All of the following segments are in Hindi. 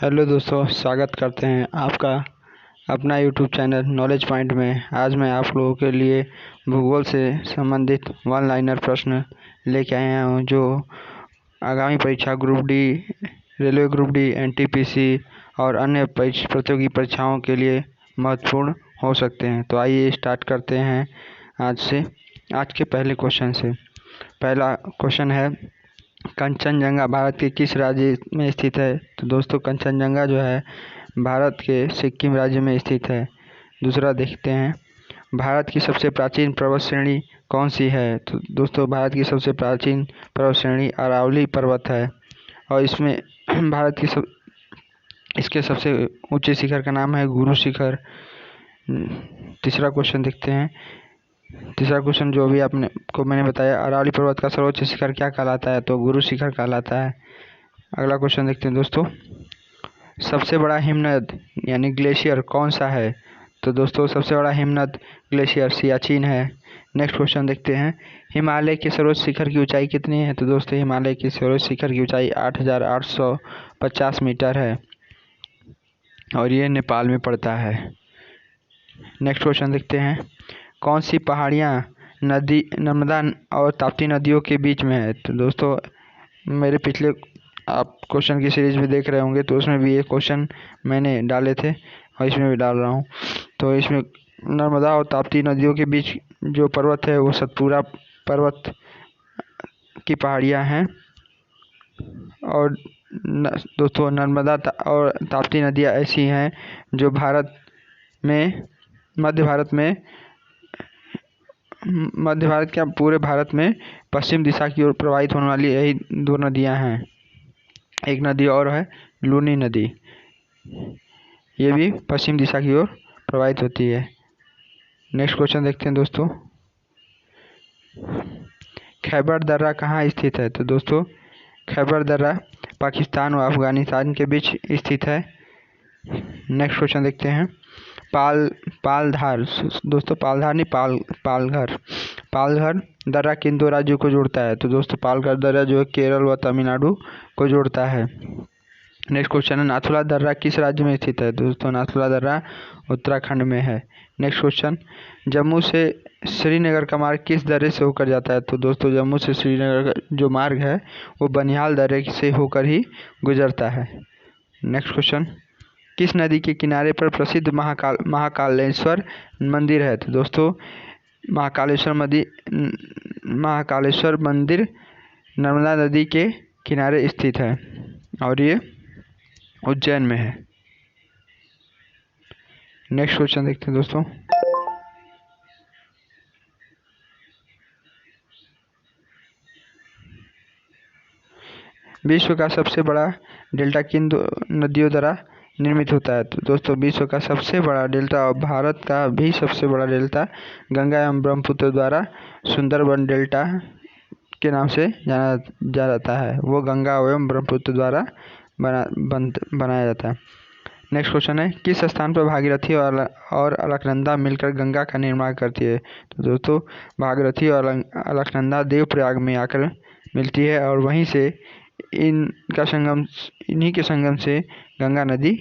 हेलो दोस्तों, स्वागत करते हैं आपका अपना यूट्यूब चैनल नॉलेज पॉइंट में। आज मैं आप लोगों के लिए भूगोल से संबंधित वन लाइनर प्रश्न लेके आया हूँ जो आगामी परीक्षा group D, railway group D, NTPC और अन्य प्रतियोगी परीक्षाओं के लिए महत्वपूर्ण हो सकते हैं। तो आइए स्टार्ट करते हैं आज के पहले क्वेश्चन से। पहला क्वेश्चन है, कंचनजंगा भारत के किस राज्य में स्थित है? तो दोस्तों, कंचनजंगा जो है भारत के सिक्किम राज्य में स्थित है। दूसरा देखते हैं, भारत की सबसे प्राचीन पर्वत श्रेणी कौन सी है? तो दोस्तों, भारत की सबसे प्राचीन पर्वत श्रेणी अरावली पर्वत है और इसमें इसके सबसे ऊंचे शिखर का नाम है गुरु शिखर। तीसरा क्वेश्चन देखते हैं। तीसरा क्वेश्चन जो भी मैंने बताया, अरावली पर्वत का सर्वोच्च शिखर क्या कहलाता है? तो गुरु शिखर कहलाता है। अगला क्वेश्चन देखते हैं दोस्तों, सबसे बड़ा हिमनद यानी ग्लेशियर कौन सा है? तो दोस्तों, सबसे बड़ा हिमनद ग्लेशियर सियाचिन है। नेक्स्ट क्वेश्चन देखते हैं, हिमालय के सर्वोच्च शिखर की ऊंचाई कितनी है? तो दोस्तों, हिमालय की सर्वोच्च शिखर की ऊंचाई 8,850 मीटर है और ये नेपाल में पड़ता है। नेक्स्ट क्वेश्चन देखते हैं, कौन सी पहाड़ियाँ नर्मदा और ताप्ती नदियों के बीच में है? तो दोस्तों, मेरे पिछले आप क्वेश्चन की सीरीज भी देख रहे होंगे तो उसमें भी ये क्वेश्चन मैंने डाले थे और इसमें भी डाल रहा हूँ। तो इसमें नर्मदा और ताप्ती नदियों के बीच जो पर्वत है वो सतपुरा पर्वत की पहाड़ियाँ हैं। और दोस्तों, नर्मदा और ताप्ती नदियाँ ऐसी हैं जो मध्य भारत क्या पूरे भारत में पश्चिम दिशा की ओर प्रवाहित होने वाली यही दो नदियां हैं। एक नदी और है लूनी नदी, ये भी पश्चिम दिशा की ओर प्रवाहित होती है। नेक्स्ट क्वेश्चन देखते हैं दोस्तों, खैबर दर्रा कहाँ स्थित है? तो दोस्तों, खैबर दर्रा पाकिस्तान और अफगानिस्तान के बीच स्थित है। नेक्स्ट क्वेश्चन देखते हैं, पालघर दोस्तों, पालघर नहीं पालघर दर्रा किन दो राज्यों को जोड़ता है? तो दोस्तों, पालघर दर्रा जो है केरल व तमिलनाडु को जोड़ता है। नेक्स्ट क्वेश्चन है, नाथुला दर्रा किस राज्य में स्थित है? दोस्तों, नाथुला दर्रा उत्तराखंड में है। नेक्स्ट क्वेश्चन, जम्मू से श्रीनगर का मार्ग किस दर्रे से होकर जाता है? तो दोस्तों, जम्मू से श्रीनगर का जो मार्ग है वो बनिहाल दर्रे से होकर ही गुजरता है। नेक्स्ट क्वेश्चन, किस नदी के किनारे पर प्रसिद्ध महाकालेश्वर मंदिर है? तो दोस्तों, महाकालेश्वर मंदिर नर्मदा नदी के किनारे स्थित है और ये उज्जैन में है। नेक्स्ट क्वेश्चन देखते हैं दोस्तों, विश्व का सबसे बड़ा डेल्टा किन दो नदियों द्वारा निर्मित होता है? तो दोस्तों, विश्व का सबसे बड़ा डेल्टा और भारत का भी सबसे बड़ा डेल्टा गंगा एवं ब्रह्मपुत्र द्वारा सुंदरबन डेल्टा के नाम से जाना जाता है। वो गंगा एवं ब्रह्मपुत्र द्वारा बनाया जाता है। नेक्स्ट क्वेश्चन है, किस स्थान पर भागीरथी और अलकनंदा मिलकर गंगा का निर्माण करती है? तो दोस्तों, भागीरथी और अलकनंदा देवप्रयाग में आकर मिलती है और वहीं से इन्हीं के संगम से गंगा नदी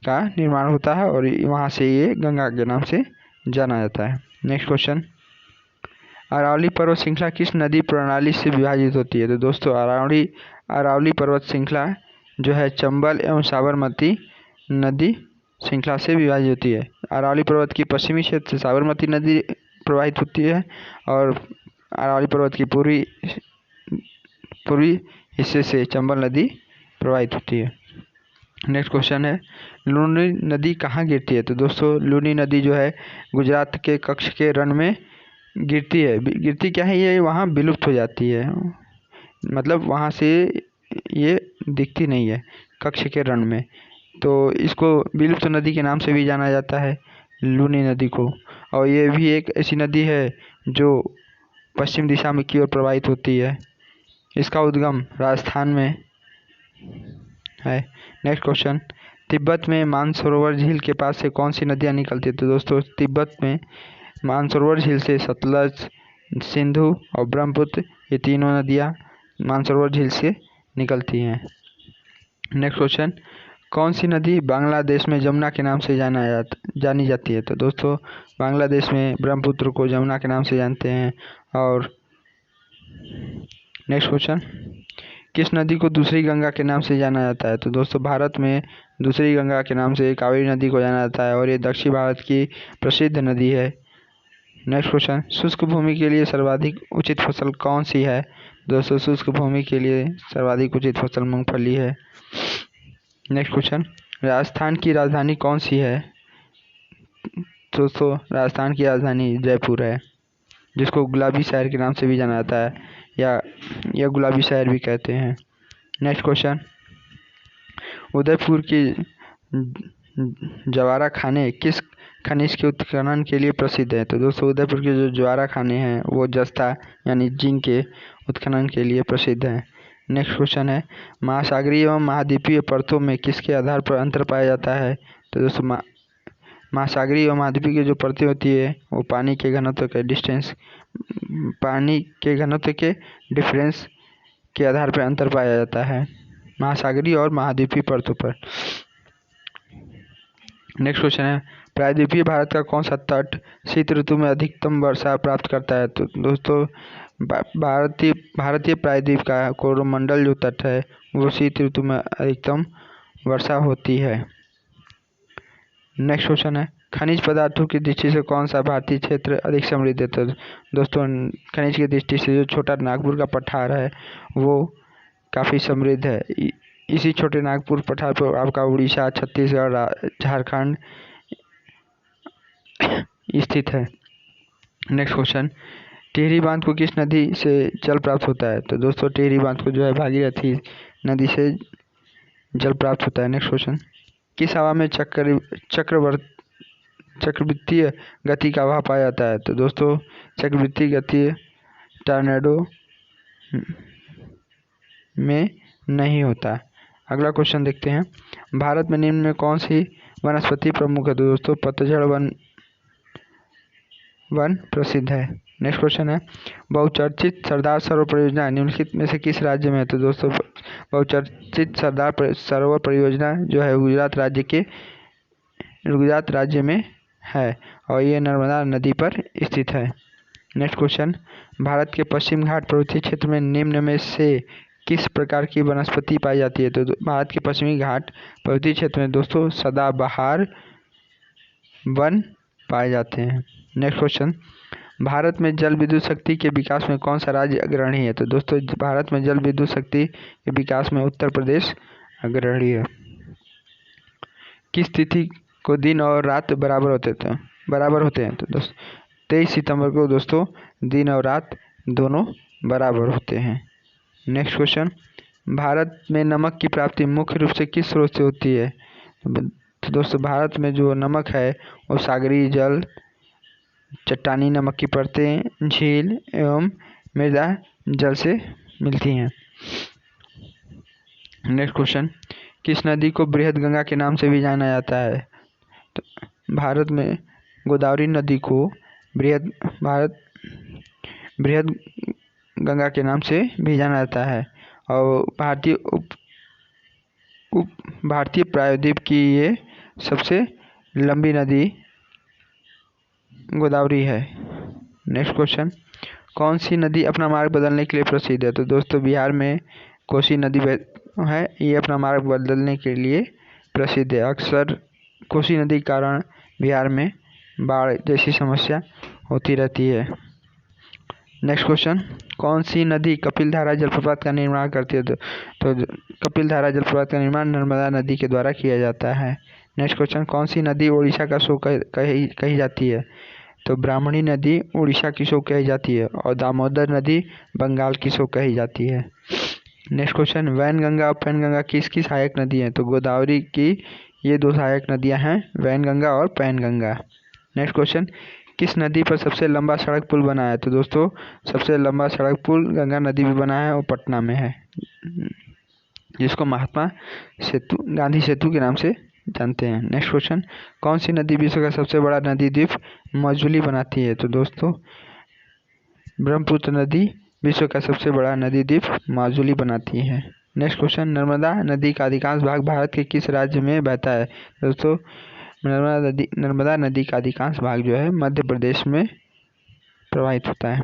का निर्माण होता है और वहाँ से ये गंगा के नाम से जाना जाता है। नेक्स्ट क्वेश्चन, अरावली पर्वत श्रृंखला किस नदी प्रणाली से विभाजित होती है? तो दोस्तों, अरावली पर्वत श्रृंखला जो है चंबल एवं साबरमती नदी श्रृंखला से विभाजित होती है। अरावली पर्वत की पश्चिमी क्षेत्र से साबरमती नदी प्रवाहित होती है और अरावली पर्वत की पूर्वी हिस्से से चंबल नदी प्रवाहित होती है। नेक्स्ट क्वेश्चन है, लूनी नदी कहाँ गिरती है? तो दोस्तों, लूनी नदी जो है गुजरात के कच्छ के रण में गिरती है। गिरती क्या है, ये वहाँ विलुप्त हो जाती है, मतलब वहाँ से ये दिखती नहीं है कच्छ के रण में। तो इसको विलुप्त नदी के नाम से भी जाना जाता है, लूनी नदी को। और ये भी एक ऐसी नदी है जो पश्चिम दिशा में की ओर प्रवाहित होती है। इसका उद्गम राजस्थान में है। नेक्स्ट क्वेश्चन, तिब्बत में मानसरोवर झील के पास से कौन सी नदियाँ निकलती है? तो दोस्तों, तिब्बत में मानसरोवर झील से सतलज, सिंधु और ब्रह्मपुत्र ये तीनों नदियाँ मानसरोवर झील से निकलती हैं। नेक्स्ट क्वेश्चन, कौन सी नदी बांग्लादेश में जमुना के नाम से जानी जाती है? तो दोस्तों बांग्लादेश में ब्रह्मपुत्र को जमुना के नाम से जानते हैं। और नेक्स्ट क्वेश्चन, किस नदी को दूसरी गंगा के नाम से जाना जाता है? तो दोस्तों भारत में दूसरी गंगा के नाम से कावेरी नदी को जाना जाता है और ये दक्षिण भारत की प्रसिद्ध नदी है। नेक्स्ट क्वेश्चन, शुष्क भूमि के लिए सर्वाधिक उचित फसल कौन सी है? दोस्तों शुष्क भूमि के लिए सर्वाधिक उचित फसल मूंगफली है। नेक्स्ट क्वेश्चन, राजस्थान की राजधानी कौन सी है? दोस्तों राजस्थान की राजधानी जयपुर है, जिसको गुलाबी शहर के नाम से भी जाना जाता है या गुलाबी शहर भी कहते हैं। नेक्स्ट क्वेश्चन, उदयपुर की जवारा खाने किस खनिज के उत्खनन के लिए प्रसिद्ध है? तो दोस्तों उदयपुर के जो ज्वारा खाने हैं वो जस्ता यानी जिंक के उत्खनन के लिए प्रसिद्ध हैं। नेक्स्ट क्वेश्चन है, महासागरीय एवं महाद्वीपीय परतों में किसके आधार पर अंतर पाया जाता है? तो दोस्तों महासागरीय एवं महाद्वीपीय की जो परतें होती है वो पानी के घनत्व के डिफरेंस के आधार पर अंतर पाया जाता है महासागरीय और महाद्वीपीय परतों पर। नेक्स्ट क्वेश्चन है, प्रायद्वीपीय भारत का कौन सा तट शीत ऋतु में अधिकतम वर्षा प्राप्त करता है? तो दोस्तों भारतीय प्रायद्वीप का कोरोमंडल जो तट है वो शीत ऋतु में अधिकतम वर्षा होती है। नेक्स्ट क्वेश्चन है, खनिज पदार्थों की दृष्टि से कौन सा भारतीय क्षेत्र अधिक समृद्ध है? तो दोस्तों खनिज की दृष्टि से जो छोटा नागपुर का पठार है वो काफ़ी समृद्ध है। इसी छोटे नागपुर पठार पर आपका उड़ीसा, छत्तीसगढ़, झारखंड स्थित है। नेक्स्ट क्वेश्चन, टिहरी बांध को किस नदी से जल प्राप्त होता है? तो दोस्तों टिहरी बांध को जो है भागीरथी नदी से जल प्राप्त होता है। नेक्स्ट क्वेश्चन, किस हवा में चक्रवृत्तीय गति का अभाव पाया जाता है? तो दोस्तों चक्रवृत्तीय गति टॉर्नेडो में नहीं होता। अगला क्वेश्चन देखते हैं, भारत में निम्न में कौन सी वनस्पति प्रमुख है? तो दोस्तों पतझड़ वन प्रसिद्ध है। नेक्स्ट क्वेश्चन है, बहुचर्चित सरदार सरोवर परियोजना निम्नलिखित में से किस राज्य में है? तो दोस्तों बहुचर्चित सरदार सरोवर परियोजना जो है गुजरात राज्य में है और ये नर्मदा नदी पर स्थित है। नेक्स्ट क्वेश्चन, भारत के पश्चिम घाट पर्वतीय क्षेत्र में निम्न में से किस प्रकार की वनस्पति पाई जाती है? तो भारत के पश्चिमी घाट पर्वतीय क्षेत्र में दोस्तों सदाबहार वन पाए जाते हैं। नेक्स्ट क्वेश्चन, भारत में जल विद्युत शक्ति के विकास में कौन सा राज्य अग्रणी है? तो दोस्तों भारत में जल विद्युत शक्ति के विकास में उत्तर प्रदेश अग्रणी है। किस तिथि को दिन और रात बराबर होते हैं? तो दोस्तों 23 सितंबर को दोस्तों दिन और रात दोनों बराबर होते हैं। नेक्स्ट क्वेश्चन, भारत में नमक की प्राप्ति मुख्य रूप से किस स्रोत से होती है? तो दोस्तों भारत में जो नमक है वो सागरीय जल, चट्टानी नमक की परतें, झील एवं मृदा जल से मिलती हैं। नेक्स्ट क्वेश्चन, किस नदी को बृहद गंगा के नाम से भी जाना जाता है? तो भारत में गोदावरी नदी को बृहद गंगा के नाम से भी जाना जाता है और भारतीय प्रायद्वीप की ये सबसे लंबी नदी गोदावरी है। नेक्स्ट क्वेश्चन, कौन सी नदी अपना मार्ग बदलने के लिए प्रसिद्ध है? तो दोस्तों बिहार में कोसी नदी है, ये अपना मार्ग बदलने के लिए प्रसिद्ध है। अक्सर कोसी नदी के कारण बिहार में बाढ़ जैसी समस्या होती रहती है। नेक्स्ट क्वेश्चन, कौन सी नदी कपिलधारा जलप्रपात का निर्माण करती है? तो कपिलधारा जलप्रपात का निर्माण नर्मदा नदी के द्वारा किया जाता है। नेक्स्ट क्वेश्चन, कौन सी नदी उड़ीसा का शोक कही जाती है? तो ब्राह्मणी नदी उड़ीसा की शोक कही जाती है और दामोदर नदी बंगाल की शोक कही जाती है। नेक्स्ट क्वेश्चन, वैनगंगा और पैनगंगा किसकी सहायक नदी है? तो गोदावरी की ये दो सहायक नदियां हैं, वैनगंगा और पैनगंगा। नेक्स्ट क्वेश्चन, किस नदी पर सबसे लंबा सड़क पुल बना है? तो दोस्तों सबसे लंबा सड़क पुल गंगा नदी पर बना है और पटना में है, जिसको महात्मा गांधी सेतु के नाम से जानते हैं। नेक्स्ट क्वेश्चन, कौन सी नदी विश्व का सबसे बड़ा नदी द्वीप माजुली बनाती है? तो दोस्तों ब्रह्मपुत्र नदी विश्व का सबसे बड़ा नदी द्वीप माजुली बनाती है। नेक्स्ट क्वेश्चन, नर्मदा नदी का अधिकांश भाग भारत के किस राज्य में बहता है? दोस्तों नर्मदा नदी का अधिकांश भाग जो है मध्य प्रदेश में प्रवाहित होता है।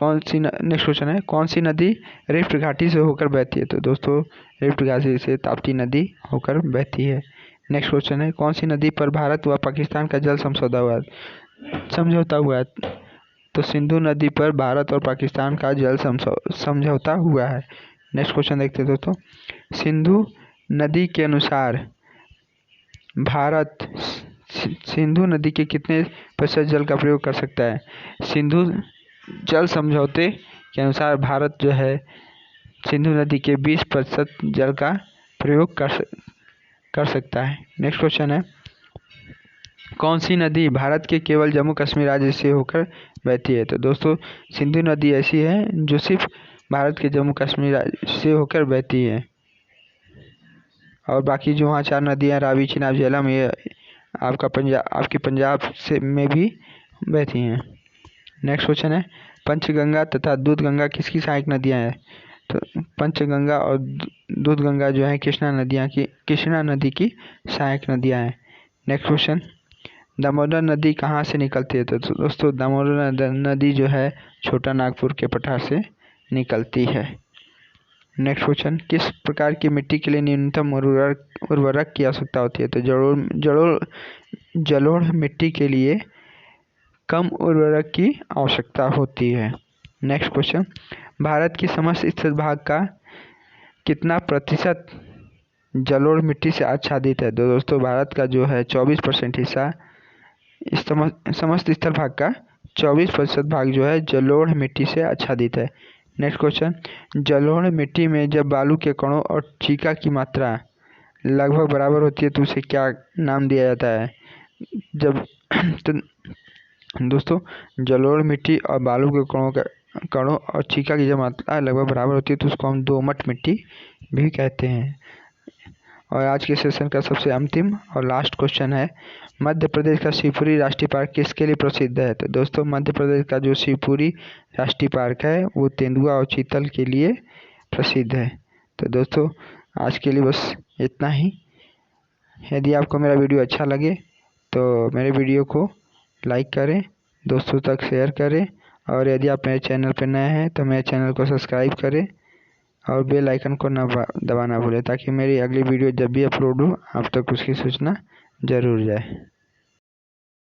नेक्स्ट क्वेश्चन है, कौन सी नदी रिफ्ट घाटी से होकर बहती है? तो दोस्तों रिफ्ट घाटी से ताप्ती नदी होकर बहती है। नेक्स्ट क्वेश्चन है, कौन सी नदी पर भारत व पाकिस्तान का जल समझौता हुआ है? तो सिंधु नदी पर भारत और पाकिस्तान का जल समझौता हुआ है। नेक्स्ट क्वेश्चन देखते हैं दोस्तों, सिंधु नदी के अनुसार भारत सिंधु नदी के कितने प्रतिशत जल का प्रयोग कर सकता है? सिंधु जल समझौते के अनुसार भारत जो है सिंधु नदी के 20% जल का प्रयोग कर सकता है। नेक्स्ट क्वेश्चन है, कौन सी नदी भारत के केवल जम्मू कश्मीर राज्य से होकर बहती है? तो दोस्तों सिंधु नदी ऐसी है जो सिर्फ भारत के जम्मू कश्मीर राज्य से होकर बहती है, और बाकी जो वहाँ 4 नदियाँ रावी, चिनाब, झेलम, ये आपके पंजाब से में भी बहती हैं। नेक्स्ट क्वेश्चन है, पंचगंगा तथा दूधगंगा किसकी सहायक नदियाँ हैं? तो पंचगंगा और दूधगंगा जो है कृष्णा नदी की सहायक नदियाँ हैं। नेक्स्ट क्वेश्चन, दामोदर नदी कहाँ से निकलती है? तो दोस्तों दामोदर नदी जो है छोटा नागपुर के पठार से निकलती है। नेक्स्ट क्वेश्चन, किस प्रकार की मिट्टी के लिए न्यूनतम उर्वरक की आवश्यकता होती है? तो जलोढ़ मिट्टी के लिए कम उर्वरक की आवश्यकता होती है। नेक्स्ट क्वेश्चन, भारत की समस्त स्थित भाग का कितना प्रतिशत जलोढ़ मिट्टी से आच्छादित है? तो दोस्तों भारत का जो है 24% हिस्सा, समस्त स्थल भाग का 24% भाग जो है जलोढ़ मिट्टी से आच्छादित है। नेक्स्ट क्वेश्चन, जलोढ़ मिट्टी में जब बालू के कणों और चीका की मात्रा लगभग बराबर होती है तो उसे क्या नाम दिया जाता है? तो दोस्तों जलोढ़ मिट्टी और बालू के कणों और चीका की जब मात्रा लगभग बराबर होती है तो उसको हम दोमट मिट्टी भी कहते हैं। और आज के सेशन का सबसे अंतिम और लास्ट क्वेश्चन है, मध्य प्रदेश का शिवपुरी राष्ट्रीय पार्क किसके लिए प्रसिद्ध है? तो दोस्तों मध्य प्रदेश का जो शिवपुरी राष्ट्रीय पार्क है वो तेंदुआ और चीतल के लिए प्रसिद्ध है। तो दोस्तों आज के लिए बस इतना ही। यदि आपको मेरा वीडियो अच्छा लगे तो मेरे वीडियो को लाइक करें, दोस्तों तक शेयर करें, और यदि आप मेरे चैनल पर नए हैं तो मेरे चैनल को सब्सक्राइब करें और बेल आइकन को दबाना भूलें ताकि मेरी अगली वीडियो जब भी अपलोड हो आप तक उसकी सूचना ज़रूर जाए।